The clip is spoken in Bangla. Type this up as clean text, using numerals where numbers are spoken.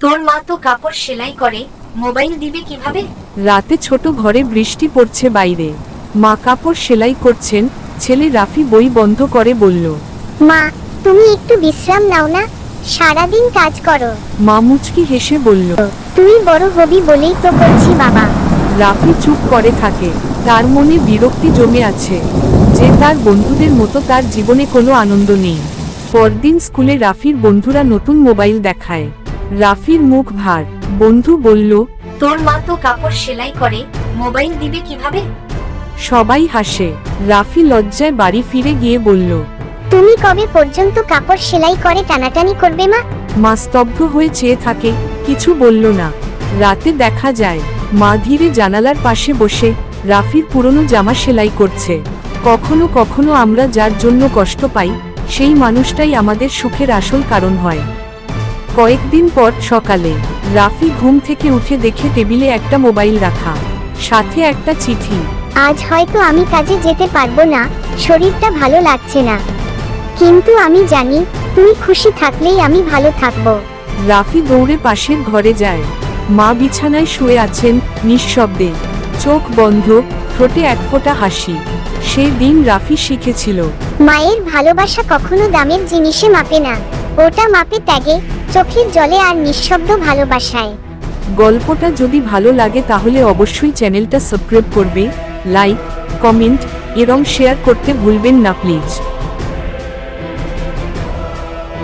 তোর মা তো কাপড় সেলাই করে, মোবাইল দিবে কিভাবে? রাতে ছোট ঘরে বৃষ্টি পড়ছে বাইরে। মা কাপড় সেলাই করছেন। ছেলে রাফি বই বন্ধ করে বলল। মা, তুমি একটু বিশ্রাম নাও না, সারাদিন কাজ করো। মা মুচকি হেসে বলল। তুই বড় হবি বলেই তো করছি বাবা। রাফি চুপ করে থাকে। তার মনে বিরক্তি জমে আছে যে তার বন্ধুদের মতো তার জীবনে কোনো আনন্দ নেই। পরদিন স্কুলে রাফির বন্ধুরা নতুন মোবাইল দেখায়। রাফির মুখ ভার। বন্ধু বলল, তোর মা তো কাপড় সেলাই করে, মোবাইল দিবে কিভাবে? সবাই হাসে। রাফি লজ্জায় বাড়ি ফিরে গিয়ে বলল। তুমি কবে পর্যন্ত কাপড় সেলাই করে টানাটানি করবে মা? মা স্তব্ধ হয়ে চেয়ে থাকে, কিছু বলল না। রাতে দেখা যায় মা ধীরে জানালার পাশে বসে রাফির পুরনো জামা সেলাই করছে। কখনো কখনো আমরা যার জন্য কষ্ট পাই, সেই মানুষটাই আমাদের সুখের আসল কারণ হয়। কয়েকদিন পর সকালে রাফি ঘুম থেকে উঠে দেখে টেবিলে একটা মোবাইল রাখা, সাথে একটা চিঠি। আজ হয়তো আমি কাজে যেতে পারবো না, শরীরটা ভালো লাগছে না, কিন্তু আমি জানি তুমি খুশি থাকলেই আমি ভালো থাকবো। রাফি দৌড়ে পাশের ঘরে যায়। মা বিছানায় শুয়ে আছেন, নিঃশব্দে, চোখ বন্ধ, ঠোঁটে এক ফোঁটা হাসি। সেই দিন রাফি শিখেছিল, মায়ের ভালোবাসা কখনো দামের জিনিসে মাপে না, ওটা মাপে ত্যাগে, চোখের জলে আর নিঃশব্দ ভালোবাসায়। গল্পটা যদি ভালো লাগে তাহলে অবশ্যই চ্যানেলটা সাবস্ক্রাইব করবে, লাইক, কমেন্ট এবং শেয়ার করতে ভুলবেন না প্লিজ।